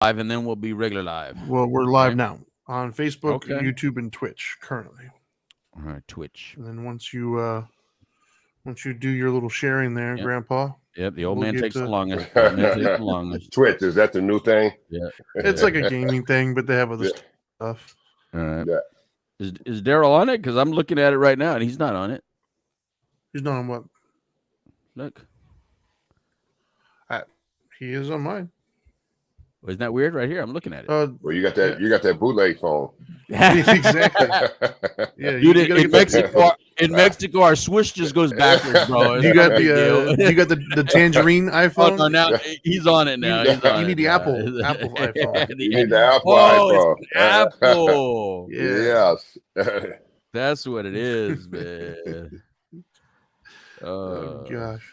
and then we'll be regular live. Well, we're live Right? now on Facebook, Okay. YouTube, and Twitch currently. All right, Twitch. And then once you do your little sharing there, Yep. Grandpa. Yep, the old We'll man get takes the to- longest. The old man takes the longest. Twitch, is that the new thing? Yeah. It's like a gaming thing, but they have other stuff. All right. Yeah. Is Darryl on it? Because I'm looking at it right now, and he's not on it. He's not on what? Look. He is on mine. Well, isn't that weird? Right here, I'm looking at it. Well, you got that bootleg phone. Exactly. Yeah, Dude, you gotta in get Mexico, our switch just goes backwards, bro. It's You not got a big deal. the you got the tangerine Oh, iPhone. no, now he's on it now. He's on You need it the now. Apple iPhone. You need the Apple Oh, iPhone. it's Apple. Yeah. Yes. That's what it is, man. Oh gosh.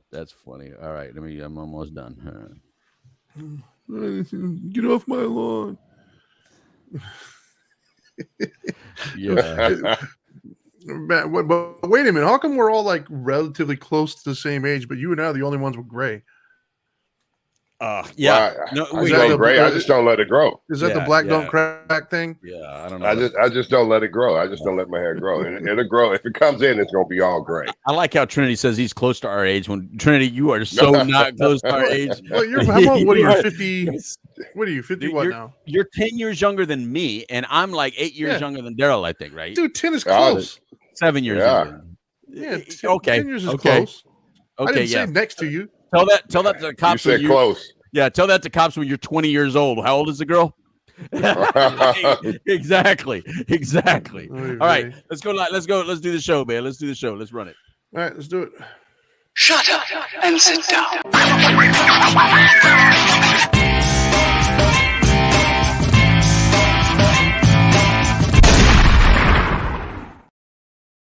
That's funny. All right, I'm almost done. All right. Get off my lawn. Yeah. But wait a minute. How come we're all like relatively close to the same age, but you and I are the only ones with gray? Yeah. Well, No, I wait, grow gray. I just don't let it grow. Is that the Yeah, black yeah. don't crack thing? Yeah, I don't know. I just don't let it grow. I just don't let my hair grow. It'll grow. If it comes in, it's gonna be all gray. I like how Trinity says he's close to our age. When Trinity, you are so not close to our age. Well, what are you, 50? What are you, 50 Dude, what now? You're 10 years younger than me, and I'm like 8 years younger than Darryl, I think, right? Dude, 10 is close. 7 years Yeah. younger. Yeah, Okay. 10 years is Okay. close. I Okay, didn't yeah. say next to you. Tell that to the You cops. said close. Yeah, tell that to cops when you're 20 years old. How old is the girl? Exactly. Oy All right, vey. let's go. Let's go. Let's do the show, man. Let's do the show. Let's run it. All right, let's do it. Shut up and sit down.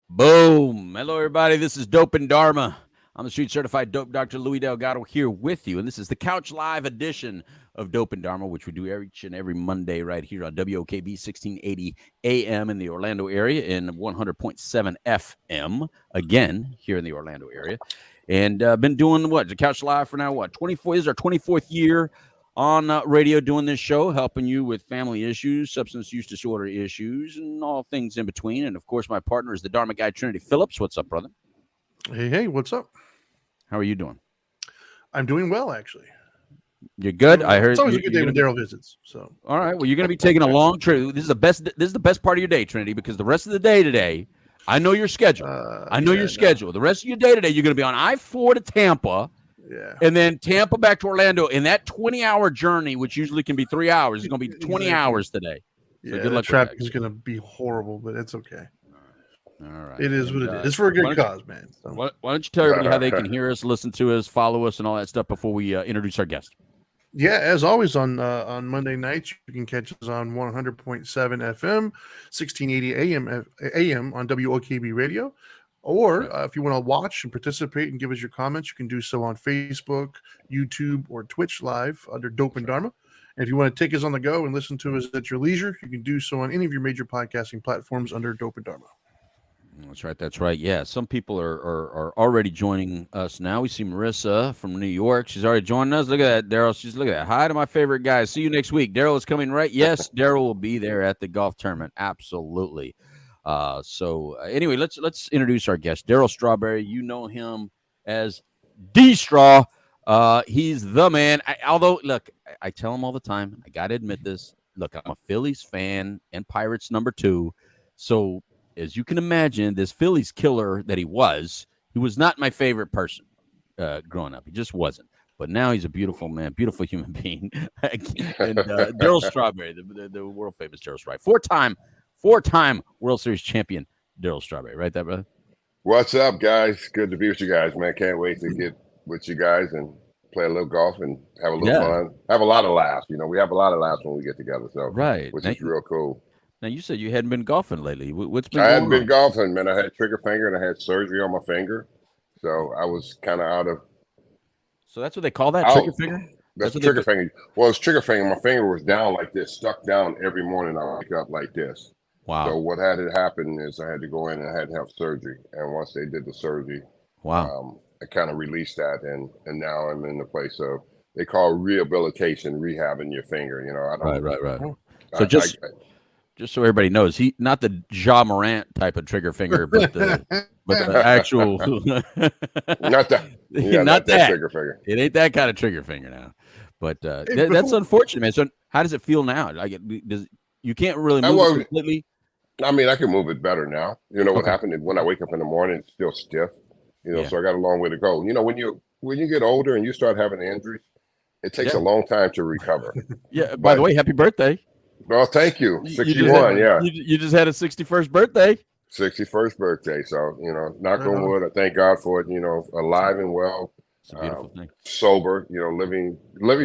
Boom. Hello, everybody. This is Dope and Dharma. I'm the street certified dope Dr. Louis Delgado here with you. And this is the Couch Live edition of Dope and Dharma, which we do each and every Monday right here on WOKB 1680 AM in the Orlando area and 100.7 FM, again, here in the Orlando area. And been doing the Couch Live for now, 24 is our 24th year on radio doing this show, helping you with family issues, substance use disorder issues, and all things in between. And, of course, my partner is the Dharma guy, Trinity Phillips. What's up, brother? Hey, what's up? How are you doing? I'm doing well, actually. You're good. I heard it's always you, a good day when Darryl visits. So, all right. Well, you're going to be taking a long trip. This is the best part of your day, Trinity, because the rest of the day today, I know your schedule. I know your schedule. The rest of your day today, you're going to be on I-4 to Tampa. Yeah. And then Tampa back to Orlando. And that 20-hour journey, which usually can be 3 hours, is going to be 20 hours today. So Yeah, good luck. traffic is going to be horrible, but it's okay. All right. It is what it is. It's for a good cause, man. So. Why don't you tell everybody how they can hear us, listen to us, follow us, and all that stuff before we introduce our guest? Yeah, as always on Monday nights, you can catch us on 100.7 FM, 1680 AM on WOKB Radio. Or if you want to watch and participate and give us your comments, you can do so on Facebook, YouTube, or Twitch Live under Dope and Dharma. And if you want to take us on the go and listen to us at your leisure, you can do so on any of your major podcasting platforms under Dope and Dharma. That's right. That's right. Yeah, some people are already joining us now. We see Marissa from New York. She's already joining us. Look at that, Darryl. Look at that. Hi to my favorite guys. See you next week. Darryl is coming, right? Yes, Darryl will be there at the golf tournament. Absolutely. Anyway, let's introduce our guest, Darryl Strawberry. You know him as D-Straw. He's the man. Although, look, I tell him all the time, I got to admit this. Look, I'm a Phillies fan and Pirates #2. So, as you can imagine, this Phillies killer that he was not my favorite person growing up. He just wasn't. But now he's a beautiful man, beautiful human being. And Darryl Strawberry, the world famous Darryl Strawberry, four-time World Series champion Darryl Strawberry. Right there, brother? What's up, guys? Good to be with you guys, man. Can't wait to get with you guys and play a little golf and have a little fun. Have a lot of laughs. You know, we have a lot of laughs when we get together. So, which is real cool. Now, you said you hadn't been golfing lately. What's been I going hadn't been on? golfing, man. I had trigger finger and I had surgery on my finger. So I was kind of out of. So that's what they call that, trigger finger? That's trigger finger. Well, it's trigger finger. My finger was down like this, stuck down every morning. I wake up like this. Wow. So what had to happen is I had to go in and I had to have surgery. And once they did the surgery, wow, I kind of released that. And now I'm in the place of they call rehabilitation, rehabbing your finger. You know, I don't. Right. So just so everybody knows, he not the Ja Morant type of trigger finger, but the actual not that trigger finger. It ain't that kind of trigger finger now. But that's unfortunate, man. So how does it feel now? Like, you can't really move it completely. I mean, I can move it better now. You know what happened is when I wake up in the morning, it's still stiff. You know, so I got a long way to go. You know, when you get older and you start having injuries, it takes a long time to recover. By the way, happy birthday. Well, thank you. 61, You just had a 61st birthday. 61st birthday. So, you know, knock on wood, I thank God for it, you know, alive and well, it's a beautiful thing. Sober, you know, living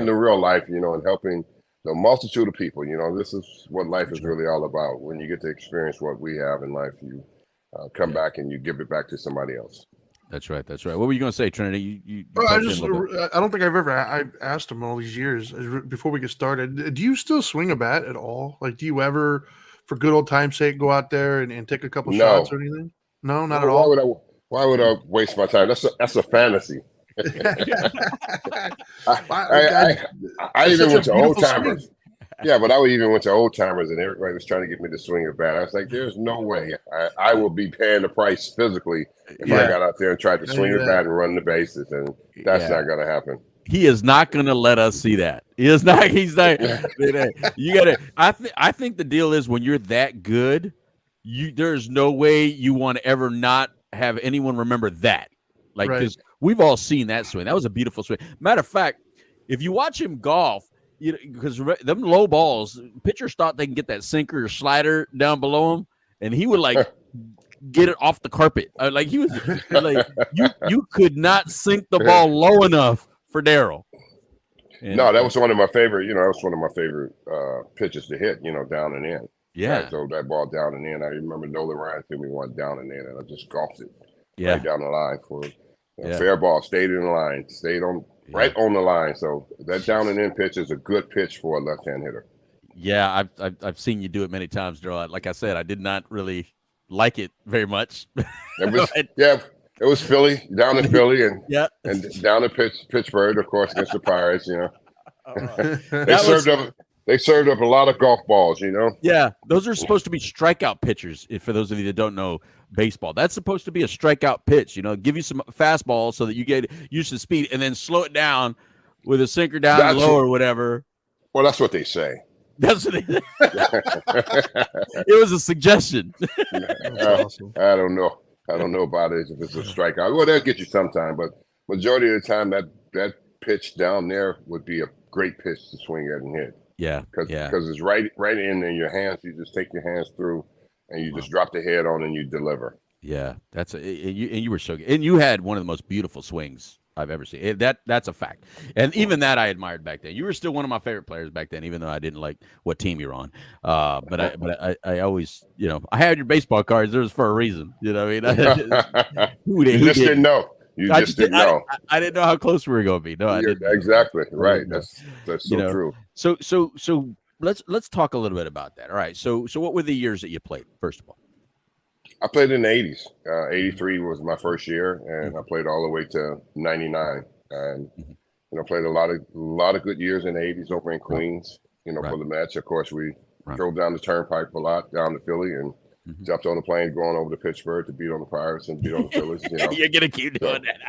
the real life, you know, and helping the multitude of people. You know, this is what life is really all about. When you get to experience what we have in life, you come back and you give it back to somebody else. That's right. What were you going to say, Trinity? I don't think I've asked him all these years before we get started. Do you still swing a bat at all? Like, do you ever, for good old time's sake, go out there and take a couple shots or anything? No, not at all. Why would I waste my time? That's a fantasy. I even went to old timers. Yeah, but I even went to old timers and everybody was trying to get me to swing a bat. I was like, there's no way I will be paying the price physically if I got out there and tried to swing a bat and run the bases, and that's not going to happen. He is not going to let us see that. He's not. You got to. I think the deal is when you're that good, there's no way you want to ever not have anyone remember that. Like, because we've all seen that swing. That was a beautiful swing. Matter of fact, if you watch him golf, because them low balls, pitchers thought they can get that sinker or slider down below him, and he would like get it off the carpet. Like he was like you could not sink the ball low enough for Darryl. No, that was one of my favorite. You know, that was one of my favorite pitches to hit. You know, down and in. Yeah. So that ball down and in. I remember Nolan Ryan threw me one down and in, and I just golfed it right down the line for a fair ball. Stayed in the line. Stayed on. Right on the line. So that down and in pitch is a good pitch for a left-hand hitter. Yeah, I've seen you do it many times, Darryl. Like I said, I did not really like it very much. It was Philly, down in Philly, and down in Pittsburgh, of course, against the Pirates. You know, they served up a lot of golf balls. You know. Yeah, those are supposed to be strikeout pitchers. For those of you that don't know baseball, that's supposed to be a strikeout pitch. You know, give you some fastball so that you get used to speed, and then slow it down with a sinker down low or whatever. Well, that's what they say. That's what they It was a suggestion. Awesome. I don't know about it if it's a strikeout. Well, they'll get you sometime, but majority of the time that pitch down there would be a great pitch to swing at and hit. Yeah, because it's right in your hands. You just take your hands through, and you just drop the head on, and you deliver. Yeah, and you were so good, and you had one of the most beautiful swings I've ever seen. That's a fact, and even that I admired back then. You were still one of my favorite players back then, even though I didn't like what team you're on. But I always, you know, I had your baseball cards. There was for a reason. You know what I mean? You just didn't know. I just didn't know. I didn't know how close we were going to be. No, I didn't. Exactly right. That's so true. So let's talk a little bit about that. All right. So what were the years that you played? First of all, I played in the 80s. 83 was my first year, and I played all the way to 99. And you know, played a lot of good years in the 80s over in Queens. You know, for the Mets. Of course, we drove down the turnpike a lot down to Philly and. Jumped on the plane going over to Pittsburgh to beat on the Pirates and beat on the Phillies. You know? You're gonna keep doing that.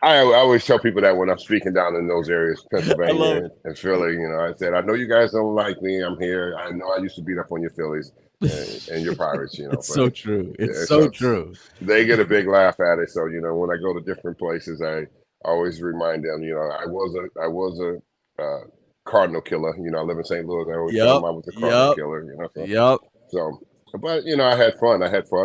I always tell people that when I'm speaking down in those areas, Pennsylvania and Philly. You know, I said, I know you guys don't like me. I'm here. I know I used to beat up on your Phillies and your Pirates. You know, it's so true. It's so true. They get a big laugh at it. So you know, when I go to different places, I always remind them. You know, I was a Cardinal killer. You know, I live in St. Louis. I always tell them I was a Cardinal killer. You know, so. But, you know, I had fun.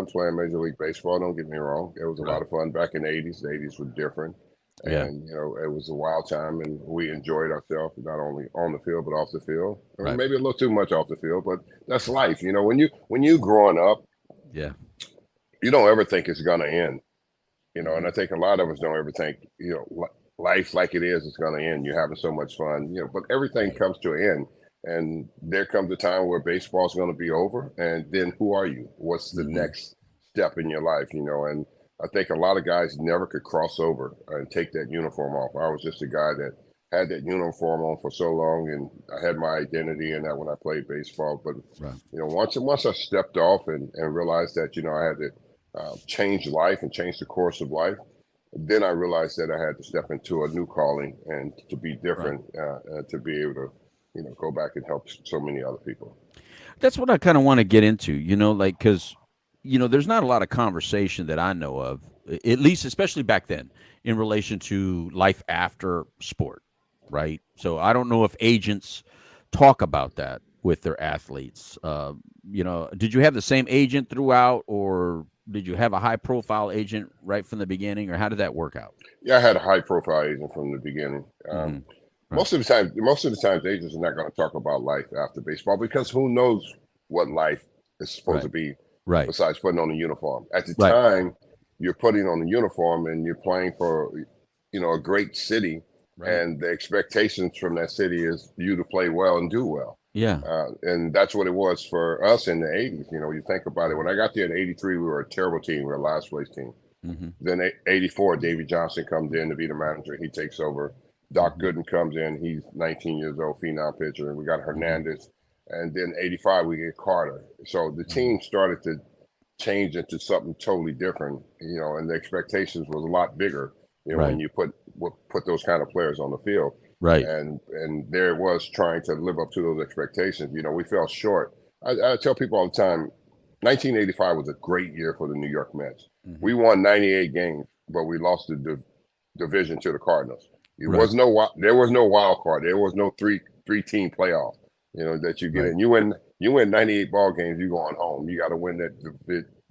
Playing Major League Baseball. Don't get me wrong. It was a lot of fun back in the 80s. The 80s were different. And, you know, it was a wild time, and we enjoyed ourselves, not only on the field, but off the field. Maybe a little too much off the field, but that's life. You know, when you growing up, you don't ever think it's going to end. You know, and I think a lot of us don't ever think, you know, life like it is going to end. You're having so much fun, you know, but everything comes to an end. And there comes a time where baseball is going to be over. And then who are you? What's the next step in your life? You know, and I think a lot of guys never could cross over and take that uniform off. I was just a guy that had that uniform on for so long, and I had my identity in that when I played baseball. But once I stepped off and realized that I had to change life and change the course of life, then I realized that I had to step into a new calling and to be different, to be able to go back and help so many other people. That's what I kind of want to get into, because there's not a lot of conversation that I know of, at least especially back then, in relation to life after sport, right? So I don't know if agents talk about that with their athletes. Did you have the same agent throughout, or did you have a high profile agent right from the beginning, or how did that work out? Yeah, I had a high profile agent from the beginning. Most of the time, agents are not going to talk about life after baseball, because who knows what life is supposed to be, besides putting on a uniform. At the time, you're putting on the uniform and you're playing for, a great city, and the expectations from that city is you to play well and do well. Yeah. And that's what it was for us in the 80s. You think about it. When I got there in 83, we were a terrible team. We were a last place team. Then 84, Davey Johnson comes in to be the manager. He takes over. Doc Gooden comes in. He's 19 years old, phenom pitcher. And we got Hernandez. And then 85, we get Carter. So the team started to change into something totally different, and the expectations was a lot bigger, when you put those kind of players on the field. Right. And there it was, trying to live up to those expectations. We fell short. I tell people all the time, 1985 was a great year for the New York Mets. We won 98 games, but we lost the division to the Cardinals. There was no wild card. There was no three-team playoff, that you get in. You win 98 ball games, you going home. You got to win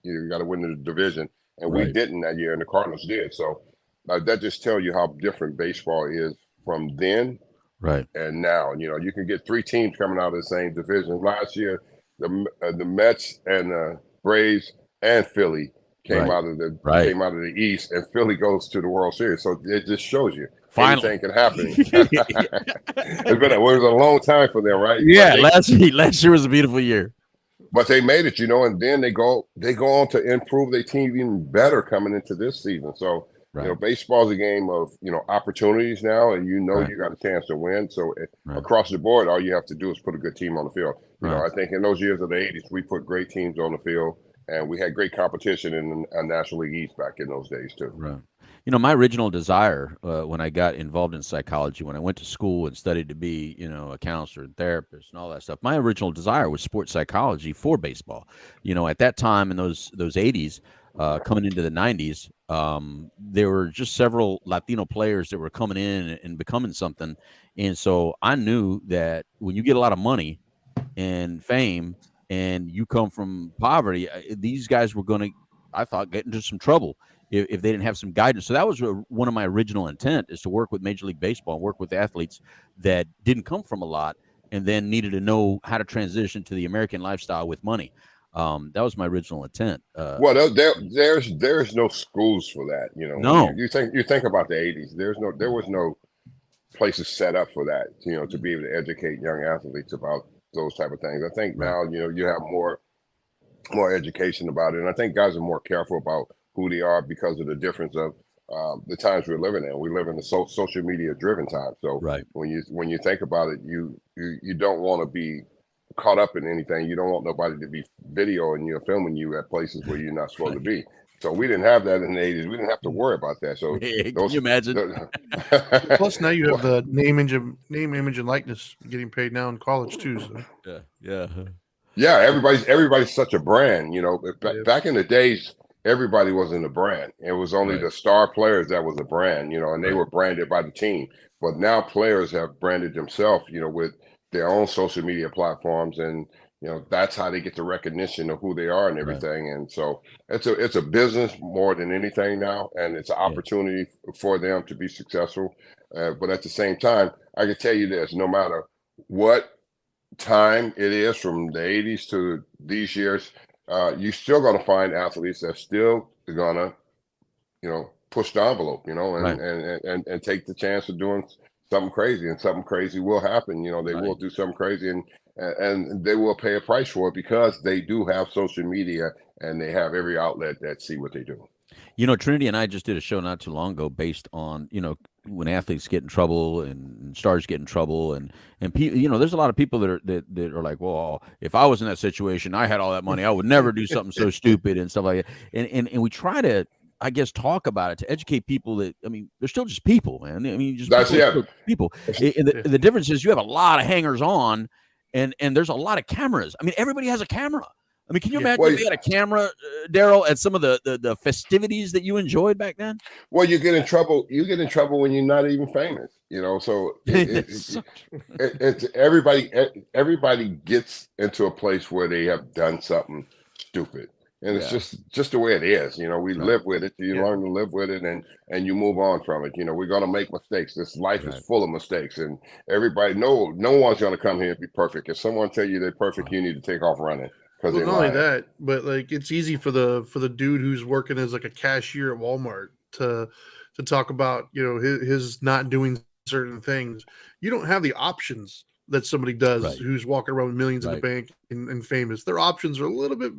you got to win the division. And we didn't that year, and the Cardinals did. So that just tells you how different baseball is from then and now. You can get three teams coming out of the same division. Last year, the Mets and the Braves and Philly came out of the East, and Philly goes to the World Series. So it just shows you anything can happen. It was a long time for them, right? Yeah, last year was a beautiful year. But they made it, and then they go on to improve their team even better coming into this season. So baseball's a game of opportunities now, and you got a chance to win. So across the board, all you have to do is put a good team on the field. I think in those years of the 80s, we put great teams on the field, and we had great competition in the National League East back in those days too. Right. My original desire when I got involved in psychology, when I went to school and studied to be, a counselor and therapist and all that stuff, my original desire was sports psychology for baseball. At that time in those 80s, coming into the 90s, there were just several Latino players that were coming in and becoming something. And so I knew that when you get a lot of money and fame and you come from poverty, these guys were going to, I thought, get into some trouble if they didn't have some guidance. So that was one of my original intent, is to work with Major League Baseball and work with athletes that didn't come from a lot and then needed to know how to transition to the American lifestyle with money. That was my original intent. Well, there's no schools for that. No. You think about the 80s. There was no places set up for that. To be able to educate young athletes about those type of things. I think now you have more education about it, and I think guys are more careful about who they are because of the difference of the times we're living in. We live in a social media driven time. So when you think about it, you don't want to be caught up in anything. You don't want nobody to be videoing you or filming you at places where you're not supposed to be. So we didn't have that in the 80s. We didn't have to worry about that. So can you imagine? Plus now you have the name, image, and likeness getting paid now in college too. So. Yeah. Everybody's such a brand. Back in the days, everybody wasn't a brand. It was only the star players that was a brand. And they were branded by the team. But now players have branded themselves. With their own social media platforms, and that's how they get the recognition of who they are and everything. And so it's a business more than anything now, and it's an opportunity for them to be successful. But at the same time, I can tell you this: no matter what time it is from the 80s to these years, you're still going to find athletes that still going to push the envelope, and take the chance of doing something crazy, and something crazy will happen. They will do something crazy, and they will pay a price for it, because they do have social media and they have every outlet that see what they do. Trinity and I just did a show not too long ago based on, when athletes get in trouble and stars get in trouble, and people, there's a lot of people that are like, well, if I was in that situation, I had all that money, I would never do something so stupid and stuff like that. And we try to, I guess, talk about it to educate people that, they're still just people, man. Just That's people. And the difference is you have a lot of hangers on, and there's a lot of cameras. Everybody has a camera. Can you imagine if you had a camera, Darryl, at some of the festivities that you enjoyed back then? Well, you get in trouble. You get in trouble when you're not even famous, So it's everybody. Everybody gets into a place where they have done something stupid, and it's just the way it is. We live with it. You learn to live with it, and you move on from it. We're gonna make mistakes. This life is full of mistakes, and everybody. No one's gonna come here and be perfect. If someone tell you they're perfect, you need to take off running. Well, not only that, but like it's easy for the dude who's working as like a cashier at Walmart to talk about his not doing certain things. You don't have the options that somebody does who's walking around with millions in the bank and famous. Their options are a little bit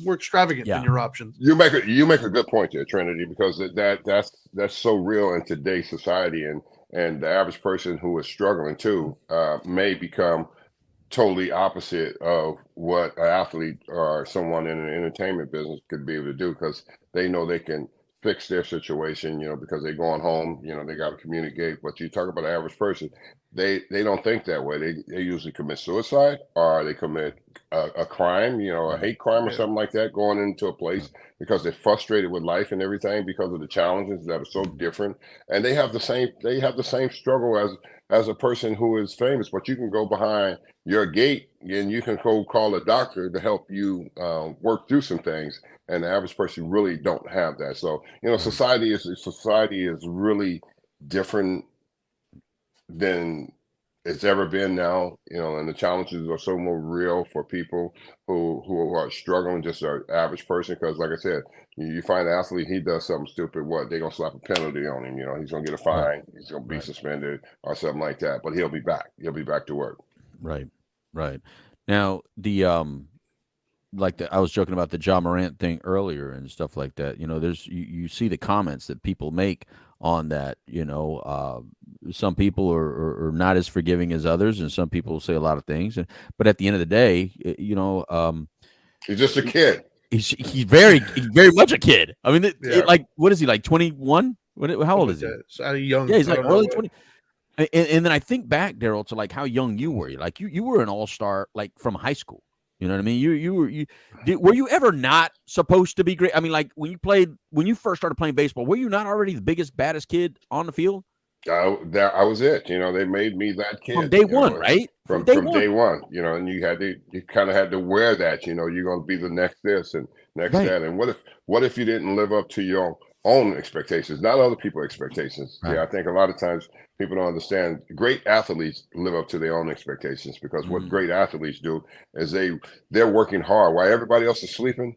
more extravagant than your options. You make a good point there, Trinity, because that's so real in today's society, and the average person who is struggling too may become totally opposite of what an athlete or someone in an entertainment business could be able to do, because they know they can fix their situation, because they're going home, they got to communicate. But you talk about the average person, they don't think that way. They usually commit suicide, or they commit a crime, a hate crime or something like that, going into a place because they're frustrated with life and everything because of the challenges that are so different. And they have the same struggle as a person who is famous, but you can go behind your gate and you can go call a doctor to help you work through some things. And the average person really don't have that. So, society is really different than it's ever been now, and the challenges are so more real for people who are struggling, just an average person. Because like I said, you find an athlete, he does something stupid, they're going to slap a penalty on him. He's going to get a fine, he's going to be suspended or something like that, but he'll be back to work. Right. Now, I was joking about the Ja Morant thing earlier and stuff like that. There's you see the comments that people make on that. Some people are not as forgiving as others, and some people say a lot of things. But at the end of the day, he's just a kid. He's very much a kid. What is he, like 21? How old is he? Young. Yeah, he's like early 20. And then I think back, Darryl, to like how young you were. Like you were an all-star like from high school. You know what I mean? Were you ever not supposed to be great? Like when you first started playing baseball, were you not already the biggest, baddest kid on the field? I was it. They made me that kid from day one, right? From day one. And you kind of had to wear that. You're going to be the next this and next that. And what if you didn't live up to your own expectations, not other people's expectations? Right. Yeah, I think a lot of times people don't understand. Great athletes live up to their own expectations, because what great athletes do is they're working hard while everybody else is sleeping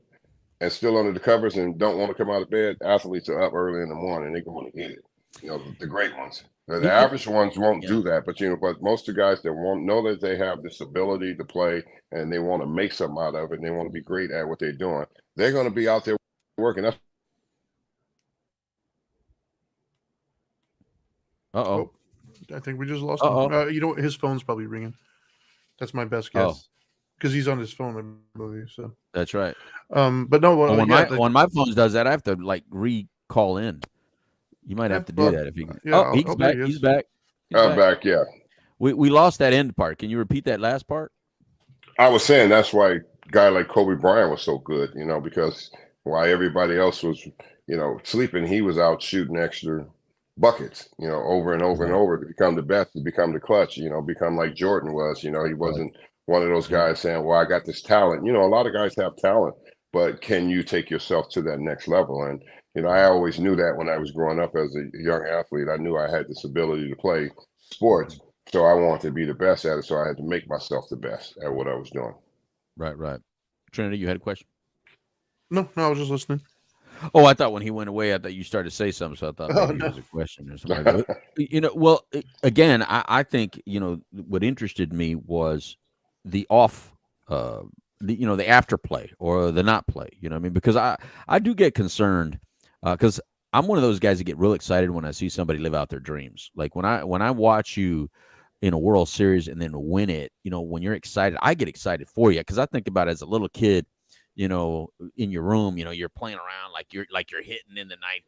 and still under the covers and don't want to come out of bed. Athletes are up early in the morning. They're going to get it. The great ones. The average ones won't do that, but most of the guys that won't know that they have this ability to play and they want to make something out of it and they want to be great at what they're doing, they're going to be out there working. That's I think we just lost him. His phone's probably ringing. That's my best guess, because he's on his phone, I believe. So that's right. But no, when my phone does that, I have to like re-call in. You might have to do that if you can. He's back. He's back. I'm back. Yeah. We lost that end part. Can you repeat that last part? I was saying that's why a guy like Kobe Bryant was so good, because while everybody else was, sleeping, he was out shooting extra buckets, over and over and over to become the best, to become the clutch, become like Jordan was. He wasn't one of those guys saying, well, I got this talent. A lot of guys have talent, but can you take yourself to that next level? And I always knew that when I was growing up as a young athlete. I knew I had this ability to play sports, so I wanted to be the best at it. So I had to make myself the best at what I was doing. Right. Trinity, you had a question? No, I was just listening. Oh, I thought when he went away, I thought you started to say something, so I thought maybe it was a question or something. Well, again, I think, what interested me was the the after play or the not play, because I do get concerned because I'm one of those guys that get real excited when I see somebody live out their dreams. Like when I watch you in a World Series and then win it, when you're excited, I get excited for you because I think about it as a little kid, in your room, you're playing around like you're hitting in the ninth,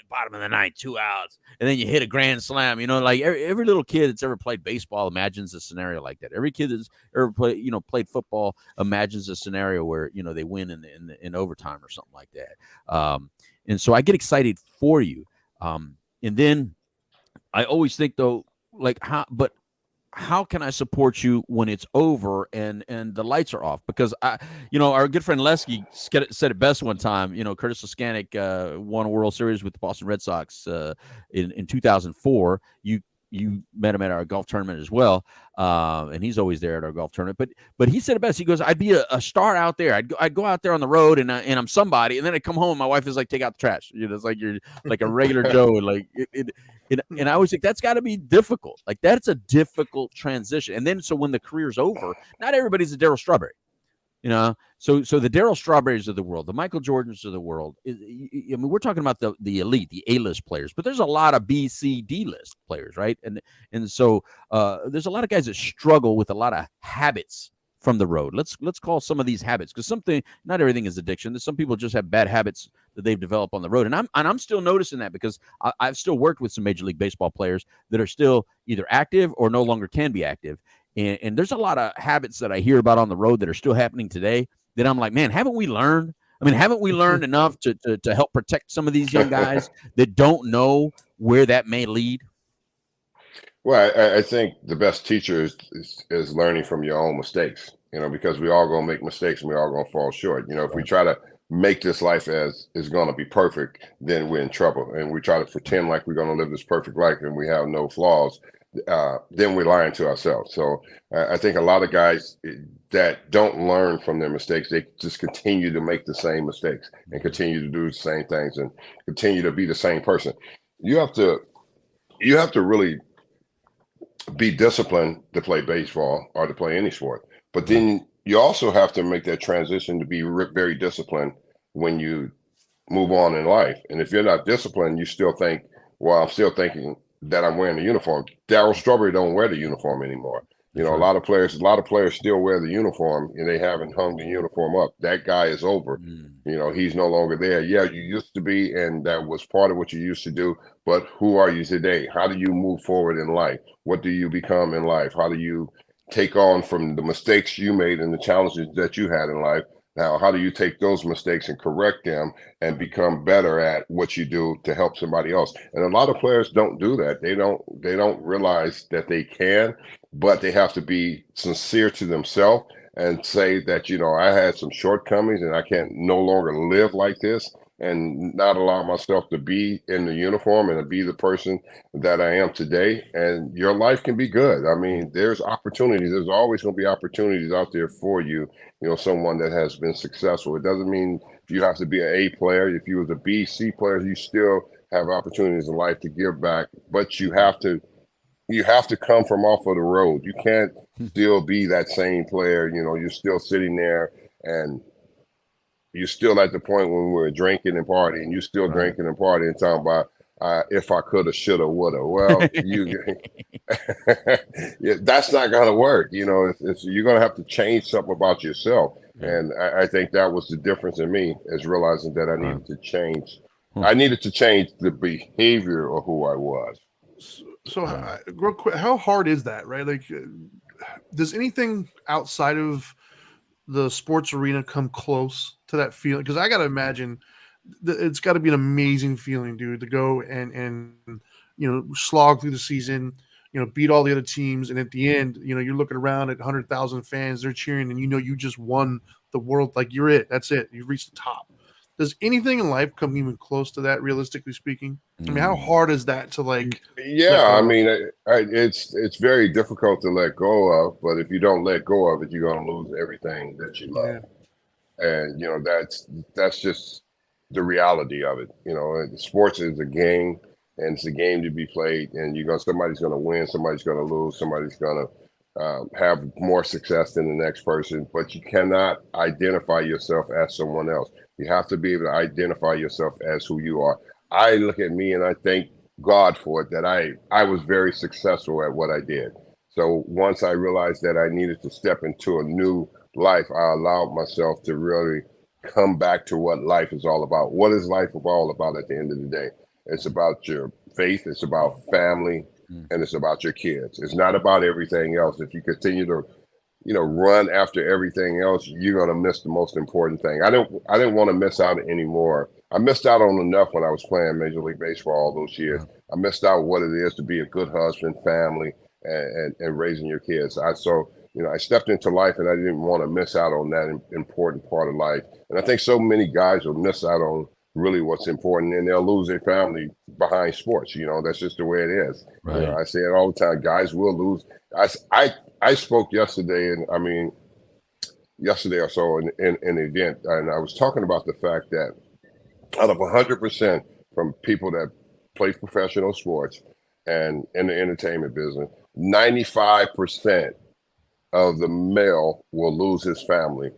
bottom of the ninth, 2 outs, and then you hit a grand slam. Like every little kid that's ever played baseball imagines a scenario like that. Every kid that's ever played football imagines a scenario where they win in overtime or something like that. And so I get excited for you. And then I always think though, like how can I support you when it's over and the lights are off? Because our good friend Lesky said it best one time. Curtis Laskanik won a World Series with the Boston Red Sox in 2004. You met him at our golf tournament as well, and he's always there at our golf tournament. But he said it best. He goes, "I'd be a star out there. I'd go out there on the road, and I'm somebody. And then I'd come home, and my wife is like, take out the trash. It's like you're like a regular Joe, and like and I always think that's got to be difficult. Like that's a difficult transition. And then so when the career's over, not everybody's a Darryl Strawberry. So the Darryl Strawberries of the world, the Michael Jordans of the world. I mean, we're talking about the elite, the A-list players, but there's a lot of B, C, D-list players, right? And so there's a lot of guys that struggle with a lot of habits from the road. Let's call some of these habits, because not everything is addiction. Some people just have bad habits that they've developed on the road, and I'm still noticing that because I've still worked with some Major League Baseball players that are still either active or no longer can be active. And there's a lot of habits that I hear about on the road that are still happening today that I'm like, man, haven't we learned? I mean, haven't we learned enough to help protect some of these young guys that don't know where that may lead? Well, I think the best teacher is learning from your own mistakes, because we all going to make mistakes and we all going to fall short. If we try to make this life as is going to be perfect, then we're in trouble. And we try to pretend like we're going to live this perfect life and we have no flaws. Then we're lying to ourselves. So I think a lot of guys that don't learn from their mistakes, they just continue to make the same mistakes and continue to do the same things and continue to be the same person. You have to really be disciplined to play baseball or to play any sport. But then you also have to make that transition to be very disciplined when you move on in life. And if you're not disciplined, you still think, well, I'm still thinking that I'm wearing the uniform. Darryl Strawberry don't wear the uniform anymore. A lot of players still wear the uniform and they haven't hung the uniform up. That guy is over. He's no longer there. Yeah, you used to be, and that was part of what you used to do. But who are you today? How do you move forward in life? What do you become in life? How do you take on from the mistakes you made and the challenges that you had in life? Now, how do you take those mistakes and correct them and become better at what you do to help somebody else? And a lot of players don't do that. They don't realize that they can, but they have to be sincere to themselves and say that, I had some shortcomings and I can no longer live like this, and not allow myself to be in the uniform and to be the person that I am today. And your life can be good. I mean, there's opportunities. There's always going to be opportunities out there for you. Someone that has been successful. It doesn't mean you have to be an A player. If you was a B, C player, you still have opportunities in life to give back. But you have to come from off of the road. You can't still be that same player. You're still sitting there and you're still at the point when we're drinking and partying. You're still drinking and partying, talking about if I coulda, shoulda, woulda. Well, that's not going to work. You're going to have to change something about yourself. And I think that was the difference in me, is realizing that I needed to change. I needed to change the behavior of who I was. So real quick, how hard is that, right? Like, does anything outside of the sports arena come close to that feeling? Because I got to imagine it's got to be an amazing feeling, dude, to go and slog through the season, beat all the other teams, and at the end, you're looking around at 100,000 fans, they're cheering, and you just won the world. Like, you're it. That's it. You've reached the top. Does anything in life come even close to that, realistically speaking? I mean, how hard is that to like? Yeah, I mean, it's very difficult to let go of, but if you don't let go of it, you're going to lose everything that you love. Yeah. And that's just the reality of it. Sports is a game, and it's a game to be played, and somebody's going to win, somebody's going to lose, somebody's going to have more success than the next person, but you cannot identify yourself as someone else. You have to be able to identify yourself as who you are. I look at me and I thank God for it that I was very successful at what I did. So once I realized that I needed to step into a new life, I allowed myself to really come back to what life is all about. What is life all about at the end of the day? It's about your faith, it's about family, and it's about your kids. It's not about everything else. If you continue to run after everything else, you're gonna miss the most important thing. I didn't want to miss out anymore. I missed out on enough when I was playing Major League Baseball all those years. I missed out what it is to be a good husband, family, and raising your kids. I stepped into life and I didn't want to miss out on that important part of life. And I think so many guys will miss out on really what's important, and they'll lose their family behind sports. That's just the way it is. Right. I say it all the time. Guys will lose. I spoke yesterday, and yesterday or so in an event, and I was talking about the fact that out of 100% from people that play professional sports and in the entertainment business, 95% of the male will lose his family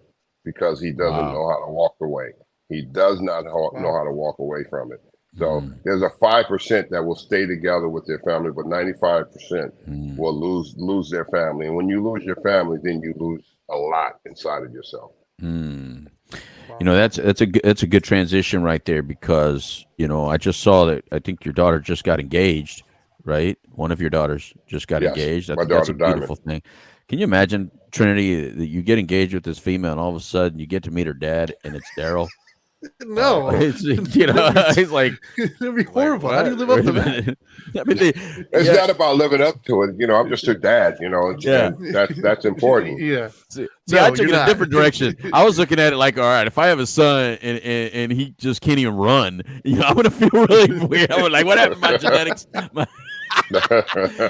because he doesn't know how to walk away. He does not know how to walk away from it. So there's a 5% that will stay together with their family, but 95% will lose their family. And when you lose your family, then you lose a lot inside of yourself. That's a good transition right there, because I just saw that I think your daughter just got engaged, right? One of your daughters just got engaged. That's a beautiful thing. Can you imagine, Trinity, that you get engaged with this female and all of a sudden you get to meet her dad and it's Darryl? No, he's like, it'd be horrible. How do you live up to that? It's not about living up to it. I'm just her dad. That's important. Yeah. See, I took it a different direction. I was looking at it like, all right, if I have a son and he just can't even run, I'm gonna feel really weird. I'm like, what happened to my genetics?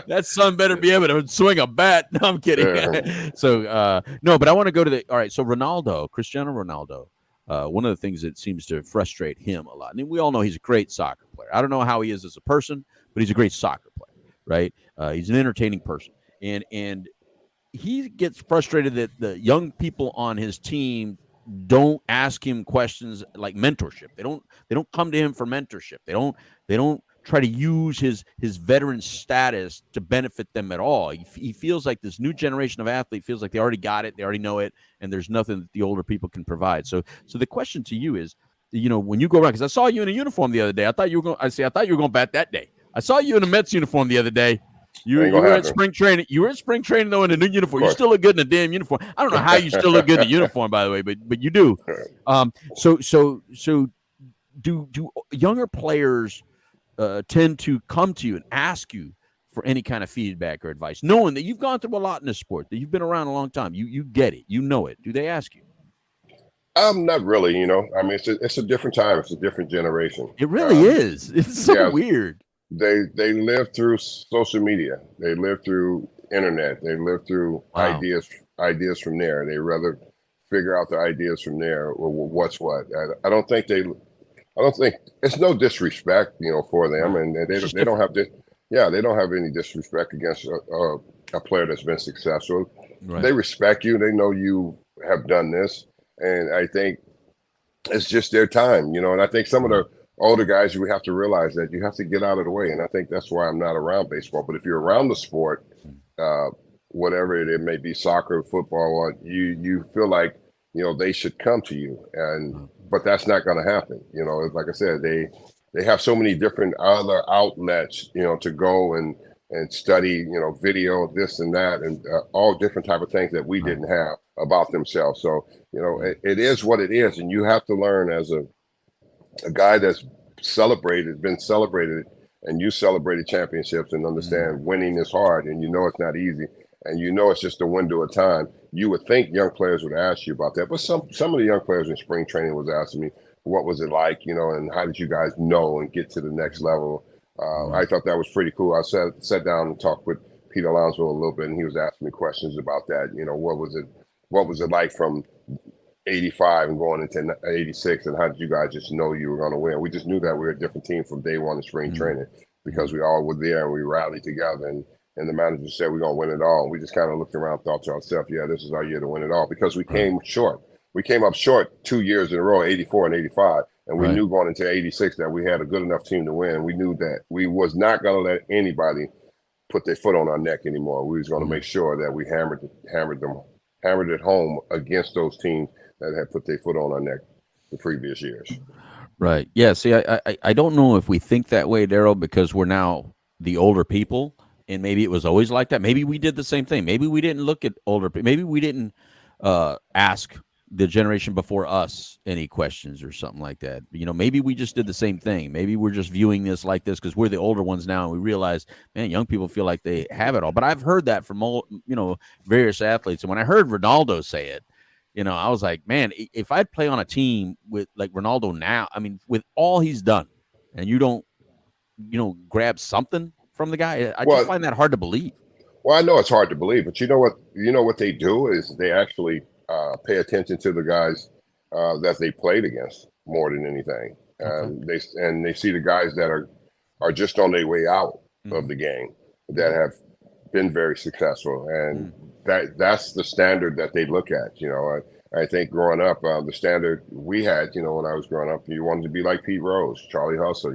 That son better be able to swing a bat. No, I'm kidding. Yeah. So no, but I want to go to all right. So Cristiano Ronaldo. One of the things that seems to frustrate him a lot, and we all know he's a great soccer player. I don't know how he is as a person, but he's a great soccer player, right? He's an entertaining person, and he gets frustrated that the young people on his team don't ask him questions like mentorship. They don't come to him for mentorship. They don't try to use his veteran status to benefit them at all. He feels like this new generation of athlete feels like they already got it, they already know it, and there's nothing that the older people can provide. So the question to you is, when you go around, because I saw you in a uniform the other day. I thought you were going to bat that day. I saw you in a Mets uniform the other day. You were at spring training. You were at spring training though in a new uniform. You still look good in a damn uniform. I don't know how you still look good in a uniform, by the way, but you do. So do younger players tend to come to you and ask you for any kind of feedback or advice, knowing that you've gone through a lot in this sport, that you've been around a long time, you get it, you know it? Do they ask you? Not really. I mean, it's a different time. It's a different generation. It really is. It's so weird. They live through social media. They live through internet. They live through ideas from there. They rather figure out the ideas from there. Or what's what. I don't think it's no disrespect, for them, and they don't have this. Yeah, they don't have any disrespect against a player that's been successful. Right. They respect you. They know you have done this, and I think it's just their time, And I think some of the older guys, we have to realize that you have to get out of the way, and I think that's why I'm not around baseball. But if you're around the sport, whatever it may be, soccer, football, you feel like they should come to you, but that's not going to happen. Like I said, they have so many different other outlets, to go and study, video, this and that, and all different type of things that we didn't have about themselves. So, it is what it is, and you have to learn as a guy that's been celebrated, and you celebrated championships, and understand winning is hard, and it's not easy. And it's just a window of time. You would think young players would ask you about that, but some of the young players in spring training was asking me, what was it like, and how did you guys know and get to the next level? I thought that was pretty cool. I sat down and talked with Pete Alonso a little bit, and he was asking me questions about that. What was it like from 85 and going into 86, and how did you guys just know you were going to win? We just knew that we were a different team from day one of spring training, because we all were there and we rallied together, and the manager said we're going to win it all. And we just kind of looked around, thought to ourselves, yeah, this is our year to win it all, because we came short. We came up short 2 years in a row, 84 and 85. And we knew going into 86 that we had a good enough team to win. We knew that we was not going to let anybody put their foot on our neck anymore. We was going to make sure that we hammered it home against those teams that had put their foot on our neck the previous years. Right. Yeah. See, I don't know if we think that way, Darryl, because we're now the older people, and maybe it was always like that. Maybe we did the same thing. Maybe we didn't look at older people. Maybe we didn't ask the generation before us any questions or something like that. Maybe we just did the same thing. Maybe we're just viewing this like this because we're the older ones now, and we realize, man, young people feel like they have it all. But I've heard that from various athletes, and when I heard Ronaldo say it, I was like, man, if I'd play on a team with like Ronaldo now, I mean, with all he's done, and you don't, grab something from the guy, I just find that hard to believe. Well, I know it's hard to believe, but you know what they do is they actually pay attention to the guys that they played against more than anything. They see the guys that are just on their way out of the game that have been very successful, and that's the standard that they look at. I think growing up, the standard we had, when I was growing up, you wanted to be like Pete Rose, Charlie Hustle.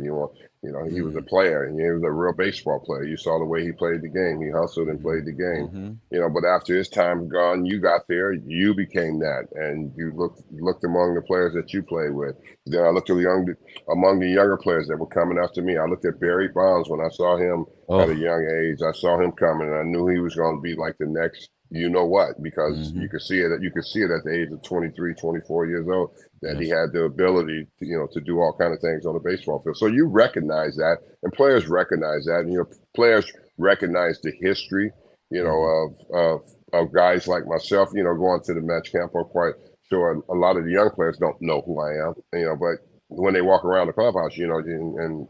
He was a player, and he was a real baseball player. You saw the way he played the game. He hustled and played the game. But after his time gone, you got there, you became that, and you looked among the players that you played with. Then I looked among the younger players that were coming after me. I looked at Barry Bonds when I saw him at a young age. I saw him coming, and I knew he was going to be like the next because you could see it at the age of 23, 24 years old that he had the ability to do all kind of things on the baseball field. So you recognize that, and players recognize that, and players recognize the history of guys like myself, going to the match camp. I'm quite sure a lot of the young players don't know who I am, but when they walk around the clubhouse, and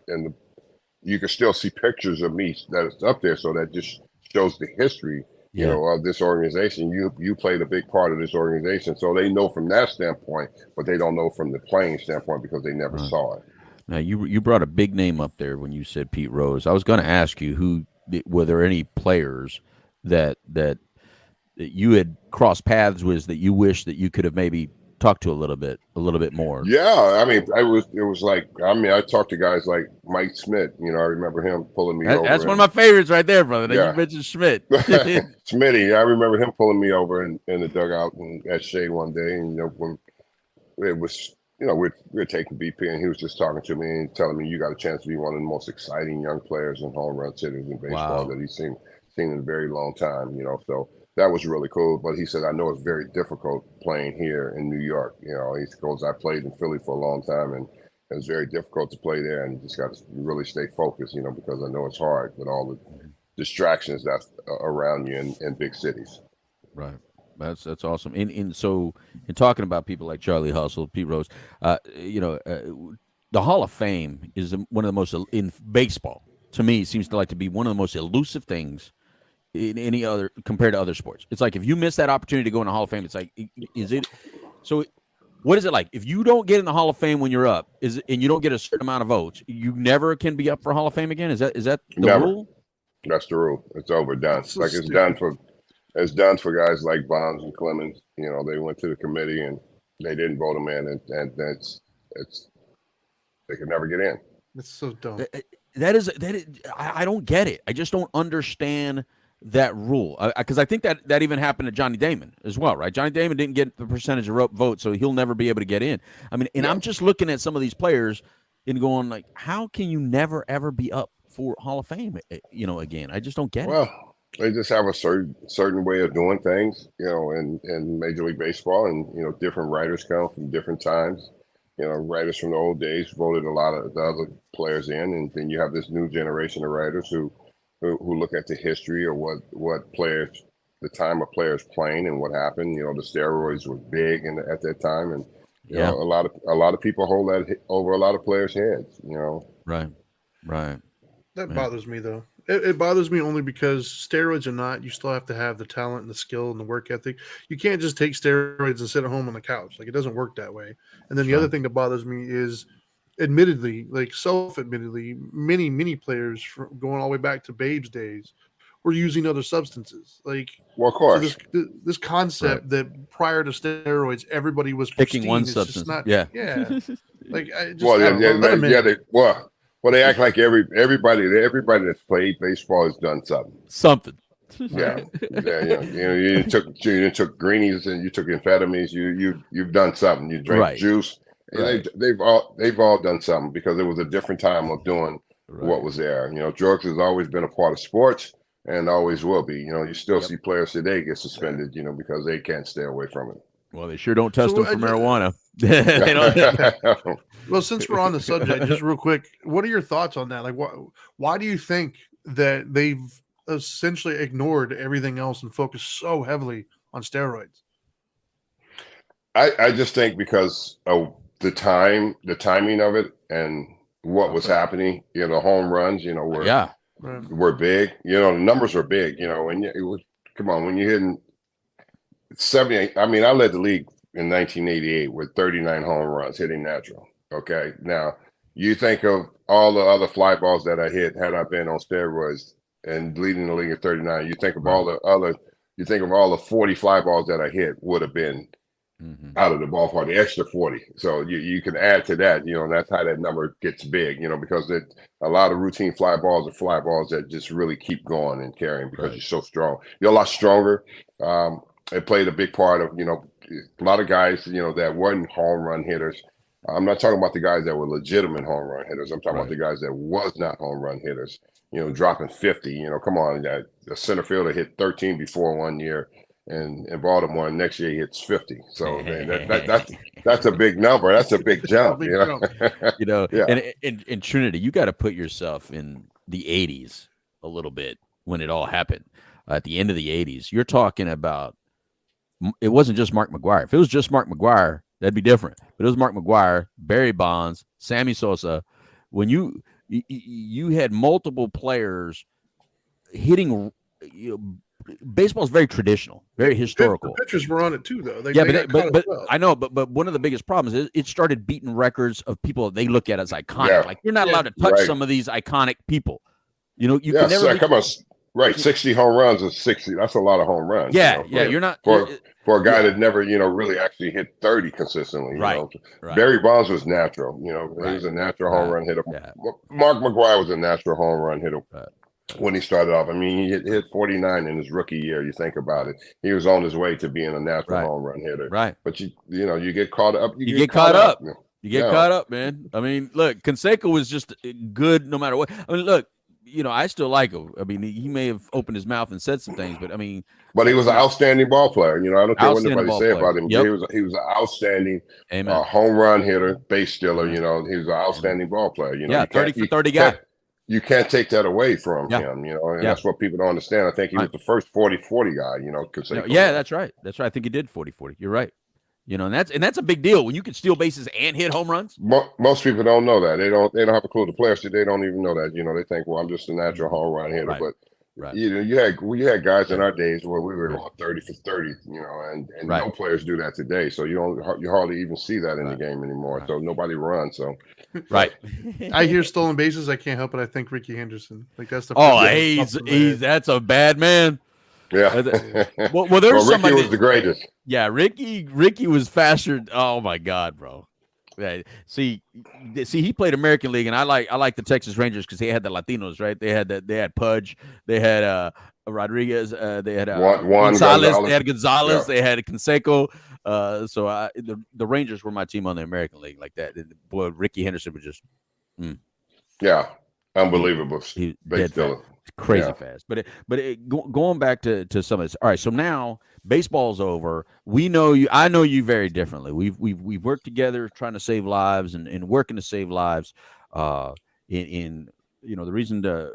you can still see pictures of me that's up there. So that just shows the history of this organization. You played a big part of this organization, so they know from that standpoint, but they don't know from the playing standpoint because they never saw it. Now you brought a big name up there when you said Pete Rose. I was going to ask you were there any players that you had crossed paths with that you wish that you could have maybe talked to a little bit more? Yeah, I mean, it was like, I talked to guys like Mike Schmidt. I remember him pulling me over. That's one of my favorites right there, brother. You mentioned Schmidt. Smitty, I remember him pulling me over in the dugout at Shea one day, and when it was, we're taking BP, and he was just talking to me and telling me, you got a chance to be one of the most exciting young players and home run hitters in baseball that he's seen in a very long time. So that was really cool. But he said, I know it's very difficult playing here in New York. He goes, I played in Philly for a long time, and it was very difficult to play there. And you just got to really stay focused, because I know it's hard with all the distractions that's around you in big cities. Right. That's awesome. So in talking about people like Charlie Hustle, Pete Rose, the Hall of Fame is one of the most, in baseball, to me, seems to be one of the most elusive things in any other compared to other sports. It's like if you miss that opportunity to go in the Hall of Fame, it's like, is it so? What is it like if you don't get in the Hall of Fame when you're up? And you don't get a certain amount of votes, you never can be up for Hall of Fame again? Is that the rule? That's the rule. It's overdone. So it's done for guys like Bonds and Clemens. They went to the committee and they didn't vote them in, and they could never get in. It's so dumb. That is I don't get it. I just don't understand that rule, because I think that even happened to Johnny Damon as well, right? Johnny Damon didn't get the percentage of votes, so he'll never be able to get in. I mean, and I'm just looking at some of these players and going like, how can you never ever be up for Hall of Fame? Again, I just don't get it. Well, they just have a certain way of doing things, in Major League Baseball, and different writers come from different times. Writers from the old days voted a lot of the other players in, and then you have this new generation of writers who look at the history of what players, the time of players playing and what happened. The steroids were big at that time, and a lot of people hold that over a lot of players' heads. Right. That bothers me though. It bothers me only because steroids or not, you still have to have the talent and the skill and the work ethic. You can't just take steroids and sit at home on the couch. Like, it doesn't work that way. And then the other thing that bothers me is, admittedly, like self-admittedly, many players going all the way back to Babe's days were using other substances. Like, Well, of so course. this concept that prior to steroids, everybody was Picking pristine one is substance. just not. Yeah. Like I just Well, I don't know, let 'em in. They act like everybody that's played baseball has done something. Something. Yeah, you took greenies and you took amphetamines. You've done something. You drank Right. juice. Right. They've all done something because it was a different time of doing what Right. was there. Drugs has always been a part of sports and always will be. You still see players today get suspended. Because they can't stay away from it. Well, they sure don't test So, them for marijuana. They don't. Well, since we're on the subject, just real quick, what are your thoughts on that? Like, why do you think that they've essentially ignored everything else and focused so heavily on steroids? I just think because of the timing of it, and what was happening. The home runs. Were big. The numbers were big. And it was, come on, when you're hitting 78. I mean, I led the league in 1988 with 39 home runs hitting natural. Okay, now you think of all the other fly balls that I hit had I been on steroids and leading the league at 39. You think of all the 40 fly balls that I hit would have been out of the ballpark, the extra 40. So you can add to that, and that's how that number gets big, because a lot of routine fly balls are fly balls that just really keep going and carrying because you're so strong. You're a lot stronger. It played a big part of, a lot of guys, that weren't home run hitters. I'm not talking about the guys that were legitimate home run hitters. I'm talking about the guys that was not home run hitters, dropping 50. Come on, the center fielder hit 13 before 1 year. And in Baltimore, next year he hits 50. So that's a big number. That's a big jump. And Trinity, you got to put yourself in the 80s a little bit when it all happened. At the end of the 80s, you're talking about, it wasn't just Mark McGwire. If it was just Mark McGwire, that'd be different. But it was Mark McGwire, Barry Bonds, Sammy Sosa. When you had multiple players hitting, baseball is very traditional, very historical. The pitchers were on it too, though. But I know, but one of the biggest problems is it started beating records of people they look at as iconic. Yeah. Like you're not allowed to touch some of these iconic people. You can never. Come on. Right, 60 home runs is 60. That's a lot of home runs. You're not for a guy that never, really actually hit 30 consistently. Right. Barry Bonds was natural. He was a natural home run hitter. Yeah. Mark McGwire was a natural home run hitter. When he started off, I mean, he hit 49 in his rookie year. You think about it, he was on his way to being a natural home run hitter. Right. But you get caught up. You get caught up. You get caught up, man. I mean, look, Canseco was just good no matter what. I mean, look, I still like him. I mean, he may have opened his mouth and said some things, but I mean, he was an outstanding ball player. I don't care what anybody say about him. Yep. He was an outstanding home run hitter, base stealer. He was an outstanding ball player. 30 for 30 guy. You can't take that away from him, and that's what people don't understand. I think he was the first 40-40 guy, that's right. I think he did 40-40. You're right. And that's a big deal when you can steal bases and hit home runs. Most people don't know that. They don't have a clue. The players, they don't even know that. They think, well, I'm just a natural home run hitter. But you had guys in our days where we were going 30 for 30, and no players do that today. So you hardly even see that in the game anymore. So nobody runs. So I hear stolen bases. I can't help it. I think Ricky Henderson. Like that's the that's a bad man. Yeah. Well, there's Ricky somebody was the greatest. Yeah, Ricky was faster. Oh my God, bro. Yeah, see, he played American League, and I like the Texas Rangers because they had the Latinos, right? They had Pudge, they had Rodriguez, they had Juan Gonzalez, they had Gonzalez, yeah. they had Canseco. So the Rangers were my team on the American League like that. And boy, Ricky Henderson was just unbelievable. He dead fast. Crazy fast. But going back to some of this. All right, so now baseball's over. We know you. I know you very differently. We've worked together trying to save lives and working to save lives. In the reason to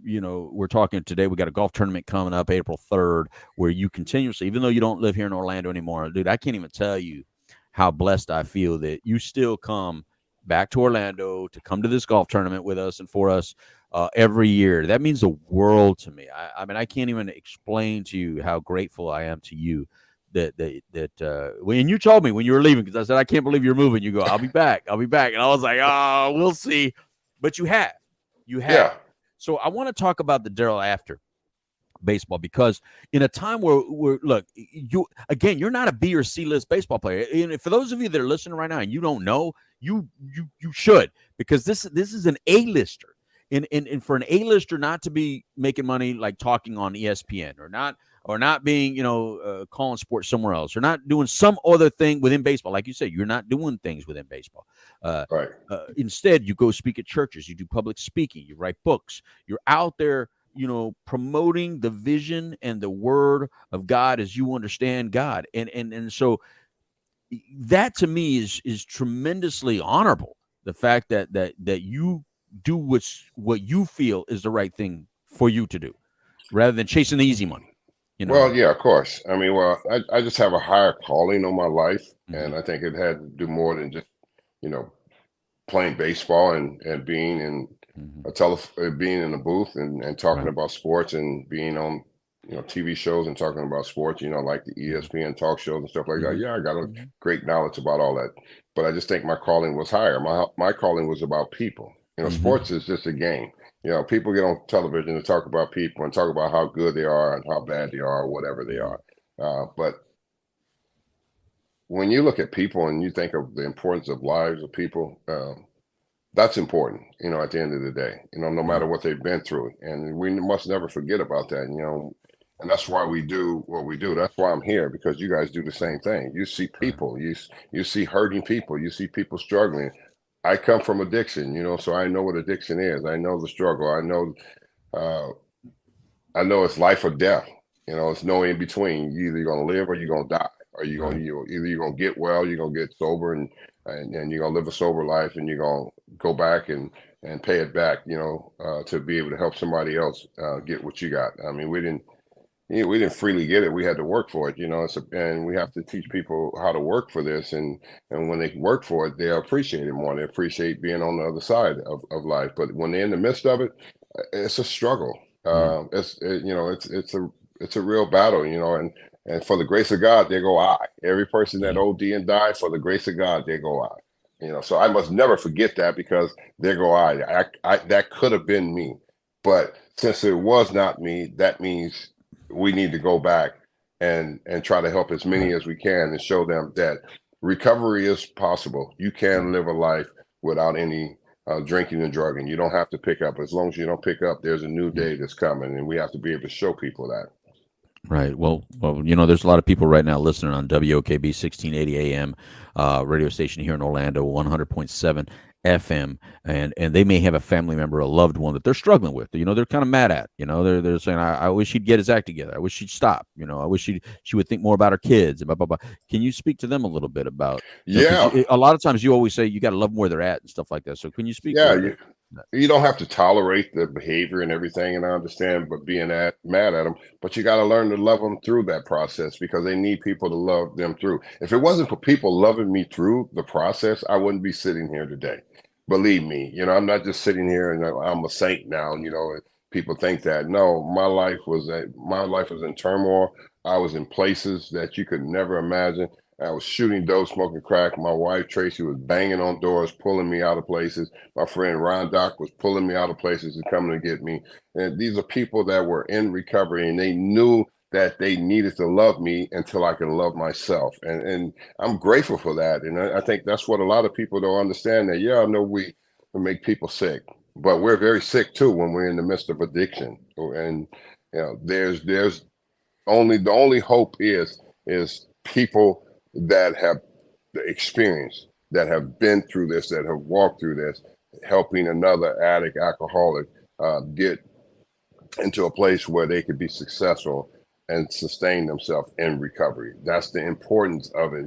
we're talking today. We got a golf tournament coming up April 3rd where you continuously, even though you don't live here in Orlando anymore, dude, I can't even tell you how blessed I feel that you still come back to Orlando to come to this golf tournament with us and for us every year. That means the world to me. I mean, I can't even explain to you how grateful I am to you that when you told me when you were leaving, because I said, I can't believe you're moving. You go, I'll be back. And I was like, oh, we'll see. But you have. Yeah. So I want to talk about the Darryl after. baseball, because in a time where look, you're not a B or C list baseball player. And for those of you that are listening right now and you don't know, you should, because this is an A-lister. And for an A-lister not to be making money like talking on ESPN, or not being, calling sports somewhere else, or not doing some other thing within baseball. Like you said, you're not doing things within baseball. Right. Instead, you go speak at churches, you do public speaking, you write books, you're out there, promoting the vision and the word of God as you understand God. And so that to me is tremendously honorable. The fact that you do what you feel is the right thing for you to do, rather than chasing the easy money. Well, yeah, of course. I mean, I just have a higher calling on my life, and I think it had to do more than just, playing baseball and being in being in a booth and talking about sports, and being on, TV shows and talking about sports, like the ESPN talk shows and stuff like that. Yeah, I got a great knowledge about all that, but I just think my calling was higher. My calling was about people. Sports is just a game. People get on television to talk about people and talk about how good they are and how bad they are, or whatever they are. But when you look at people and you think of the importance of lives of people, that's important, at the end of the day, no matter what they've been through. And we must never forget about that, and that's why we do what we do. That's why I'm here, because you guys do the same thing. You see people, you see hurting people, you see people struggling. I come from addiction, so I know what addiction is. I know the struggle. I know it's life or death. It's no in between. You're either going to live or you're going to die, or either you're going to get well, you're going to get sober, and you're going to live a sober life, and you're going to go back and pay it back, to be able to help somebody else get what you got. I mean, we didn't freely get it. We had to work for it, and we have to teach people how to work for this. And when they work for it, they appreciate it more. They appreciate being on the other side of life. But when they're in the midst of it, it's a struggle. It's a real battle, and for the grace of God, there go I. Every person that OD and died, for the grace of God, there go I. So I must never forget that, because there go I that could have been me. But since it was not me, that means we need to go back and try to help as many as we can, and show them that recovery is possible. You can live a life without any drinking and drugging. You don't have to pick up. As long as you don't pick up, there's a new day that's coming, and we have to be able to show people that. Right. Well, there's a lot of people right now listening on WOKB 1680 AM radio station here in Orlando, 100.7 FM, and they may have a family member, a loved one that they're struggling with. They're kind of mad at. They're saying, I wish he'd get his act together. I wish she'd stop. I wish she would think more about her kids. And blah blah blah. Can you speak to them a little bit about? A lot of times you always say you got to love them where they're at and stuff like that. So can you speak? Yeah. You don't have to tolerate the behavior and everything, and I understand, but being mad at them, but you got to learn to love them through that process, because they need people to love them through. If it wasn't for people loving me through the process, I wouldn't be sitting here today. Believe me, I'm not just sitting here and I'm a saint now, and people think that. No, my life was in turmoil. I was in places that you could never imagine. I was shooting dope, smoking crack. My wife, Tracy, was banging on doors, pulling me out of places. My friend Ron Doc was pulling me out of places and coming to get me. And these are people that were in recovery, and they knew that they needed to love me until I can love myself. And I'm grateful for that. And I think that's what a lot of people don't understand, that, I know we make people sick, but we're very sick too when we're in the midst of addiction. And, there's the only hope is people that have the experience, that have been through this, that have walked through this, helping another addict, alcoholic, get into a place where they could be successful and sustain themselves in recovery. That's the importance of it.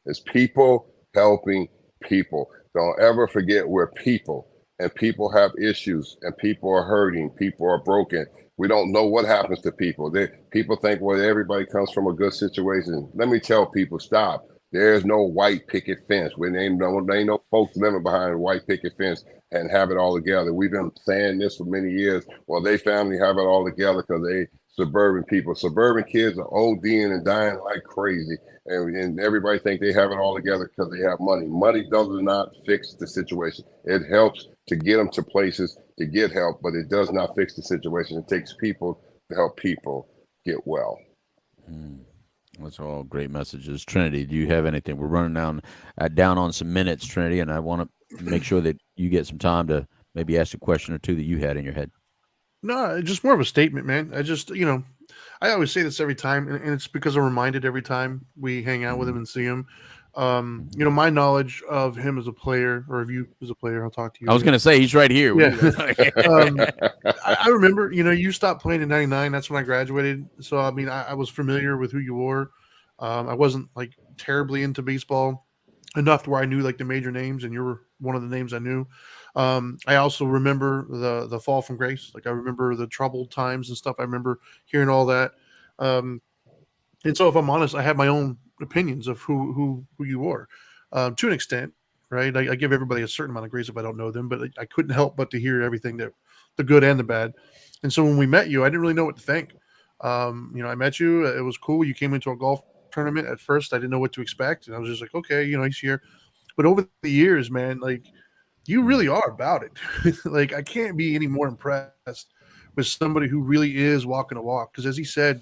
It's people helping people. Don't ever forget we're people, and people have issues, and people are hurting, people are broken. We don't know what happens to people. People think, well, everybody comes from a good situation. Let me tell people, stop. There's no white picket fence. There ain't no folks living behind a white picket fence and have it all together. We've been saying this for many years. Well, they family have it all together because they suburban people. Suburban kids are ODing and dying like crazy. And everybody think they have it all together because they have money. Money does not fix the situation. It helps to get them to places to get help, but it does not fix the situation. It takes people help people get well. That's all great messages. Trinity, do you have anything? We're running down on some minutes, Trinity, and I want to make sure that you get some time to maybe ask a question or two that you had in your head. No, just more of a statement, man. I always say this every time, and it's because I'm reminded every time we hang out with him and see him. My knowledge of him as a player, or of you as a player, I'll talk to you. I was going to say, he's right here. Yeah. I remember, you stopped playing in 99. That's when I graduated. So, I mean, I was familiar with who you were. I wasn't like terribly into baseball enough to where I knew like the major names, and you were one of the names I knew. I also remember the fall from grace. Like I remember the troubled times and stuff. I remember hearing all that. And so if I'm honest, I have my own opinions of who you are, to an extent, right? I give everybody a certain amount of grace if I don't know them, but I couldn't help but to hear everything, that the good and the bad. And so when we met you, I didn't really know what to think. I met you. It was cool. You came into a golf tournament. At first, I didn't know what to expect. And I was just like, okay, he's here. But over the years, man, like, you really are about it. Like, I can't be any more impressed with somebody who really is walking a walk. Because as he said,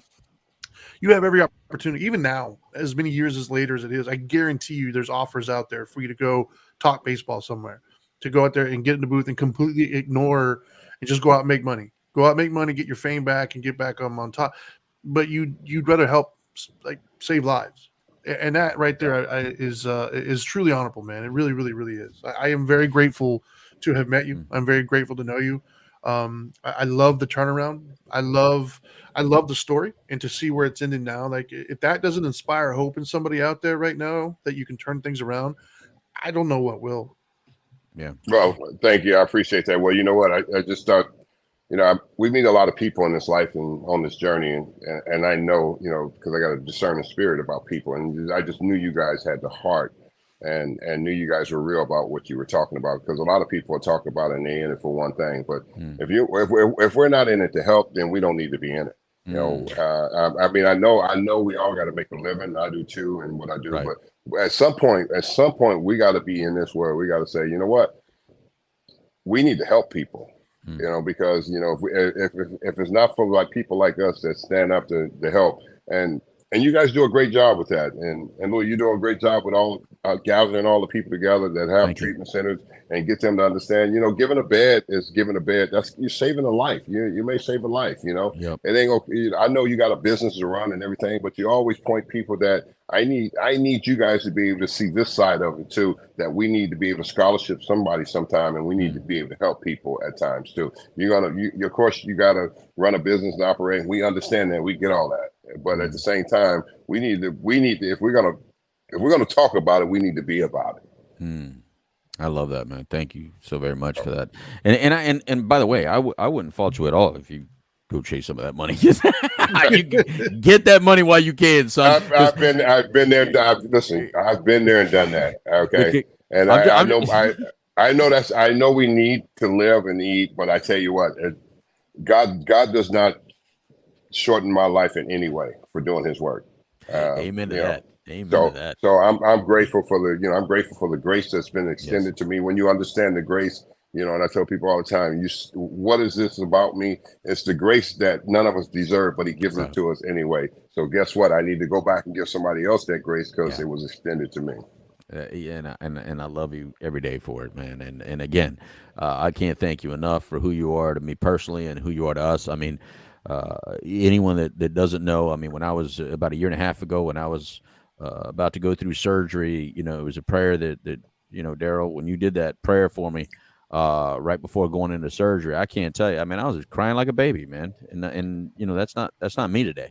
you have every opportunity, even now, as many years as later as it is, I guarantee you there's offers out there for you to go talk baseball somewhere, to go out there and get in the booth and completely ignore and just go out and make money. Go out and make money, get your fame back, and get back on top. But you'd rather help, like, save lives. And that right there is truly honorable, man. It really, really, really is. I am very grateful to have met you. I'm very grateful to know you. I love the turnaround. I love the story, and to see where it's ending now. Like, if that doesn't inspire hope in somebody out there right now that you can turn things around, I don't know what will. Yeah. Well, thank you. I appreciate that. Well, you know what? I just thought, we meet a lot of people in this life and on this journey, and I know, because I got a discerning spirit about people, and I just knew you guys had the heart, and knew you guys were real about what you were talking about, because a lot of people are talking about it and they're in it for one thing, but if we're not in it to help, then we don't need to be in it. I mean, I know we all got to make a living. I do too, and what I do, right. But at some point, we got to be in this world. We got to say, you know what, we need to help people. Because if it's not for like people like us that stand up to help, and you guys do a great job with that, and Louis, you do a great job with all gathering all the people together that have treatment centers and get them to understand. Giving a bed is giving a bed. That's, you're saving a life. You may save a life. Yep. It ain't gonna. I know you got a business to run and everything, but you always point people that I need you guys to be able to see this side of it too, that we need to be able to scholarship somebody sometime, and we need to be able to help people at times too. Of course, you got to run a business and operate. We understand that. We get all that. But at the same time, we need to, if we're going to talk about it, we need to be about it. I love that, man. Thank you so very much for that. And by the way, I wouldn't fault you at all if you go chase some of that money. You get that money while you can, son. I've been there. Listen, I've been there and done that. Okay. And I know we need to live and eat, but I tell you what, God does not shorten my life in any way for doing his work. Amen to that. Amen to that. So I'm grateful for the grace that's been extended to me. When you understand the grace, and I tell people all the time, what is this about me? It's the grace that none of us deserve, but he gives it to us anyway. So guess what? I need to go back and give somebody else that grace because it was extended to me. And I love you every day for it, man. And again, I can't thank you enough for who you are to me personally and who you are to us. I mean, anyone that doesn't know, I mean, when I was about a year and a half ago, when I was about to go through surgery, it was a prayer that Darryl, when you did that prayer for me right before going into surgery, I can't tell you. I mean, I was crying like a baby, man. And that's not me today.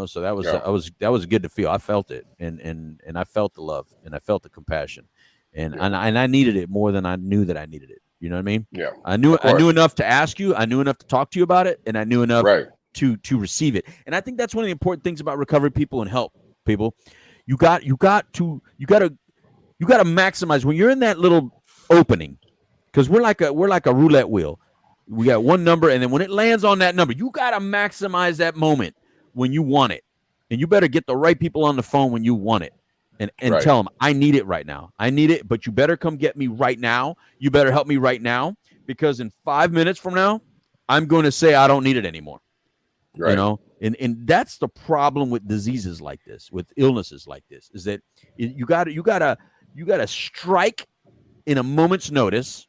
So that was good to feel. I felt it, and I felt the love, and I felt the compassion, and I needed it more than I knew that I needed it. You know what I mean? Yeah. I knew enough to ask you. I knew enough to talk to you about it, and I knew enough to receive it. And I think that's one of the important things about recovery people and help people. You got to maximize when you're in that little opening, because we're like a roulette wheel. We got one number, and then when it lands on that number, you got to maximize that moment when you want it, and you better get the right people on the phone when you want it, and tell them, I need it right now. I need it, but you better come get me right now. You better help me right now, because in 5 minutes from now, I'm going to say I don't need it anymore. Right. You know, and that's the problem with diseases like this, with illnesses like this, is that you gotta strike in a moment's notice,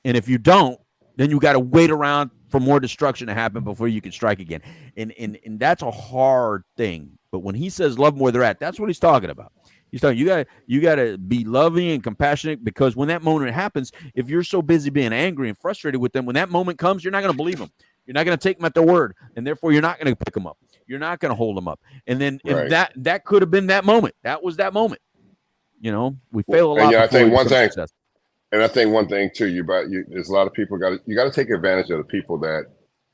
and if you don't, then you gotta wait around for more destruction to happen before you can strike again, and that's a hard thing. But when he says love them where they're at, that's what he's talking about. He's talking, you gotta be loving and compassionate, because when that moment happens, if you're so busy being angry and frustrated with them, when that moment comes, you're not gonna believe them. You're not going to take them at their word, and therefore you're not going to pick them up. You're not going to hold them up. And then and that could have been that moment. That was that moment. You know, we fail a lot. And I think one thing, and I think one thing too, there's a lot of people you got to take advantage of the people that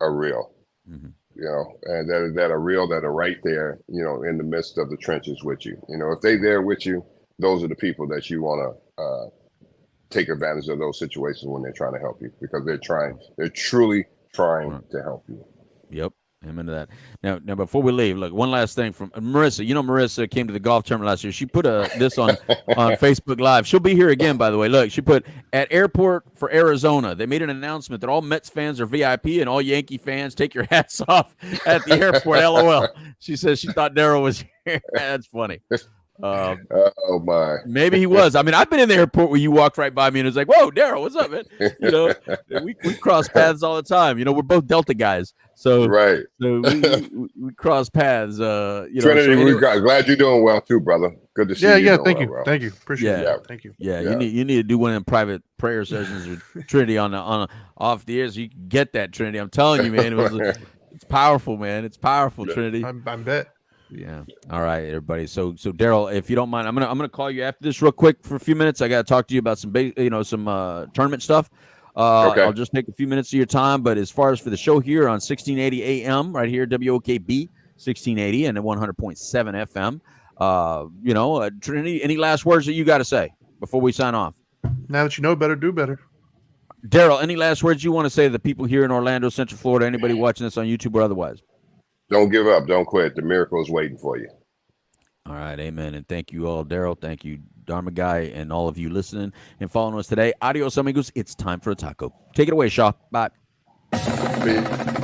are real, you know, and that are real, that are right there, you know, in the midst of the trenches with you. You know, if they're there with you, those are the people that you want to take advantage of those situations when they're trying to help you, because they're truly trying to help you. Yep, I'm into that. Now before we leave, look, one last thing from Marissa. You know, Marissa came to the golf tournament last year. She put this on Facebook Live. She'll be here again, by the way. Look, she put, at airport for Arizona, they made an announcement that all Mets fans are VIP and all Yankee fans take your hats off at the airport. LOL. She says she thought Darryl was here. That's funny. Oh my! Maybe he was. I mean, I've been in the airport where you walked right by me and it's like, "Whoa, Darryl, what's up, man?" You know, we cross paths all the time. You know, we're both Delta guys, so So we cross paths. You know, Trinity, glad you're doing well too, brother. Good to see you. Yeah, thank you, thank you, appreciate it. Thank you. Yeah, you need to do one of them private prayer sessions with Trinity on off the air, so you can get that, Trinity. I'm telling you, man, it's powerful, man. It's powerful, Trinity. I bet. Yeah. All right, everybody. So Darryl, if you don't mind, I'm gonna call you after this real quick for a few minutes. I got to talk to you about some tournament stuff. Okay. I'll just take a few minutes of your time. But as far as for the show here on 1680 AM, right here, WOKB 1680 and 100.7 FM. Trinity, any last words that you got to say before we sign off? Now that you know better, do better. Darryl, any last words you want to say to the people here in Orlando, Central Florida, anybody watching this on YouTube or otherwise? Don't give up. Don't quit. The miracle is waiting for you. All right. Amen. And thank you all, Darryl. Thank you, Dharma Guy, and all of you listening and following us today. Adios, amigos. It's time for a taco. Take it away, Shaw. Bye. Peace.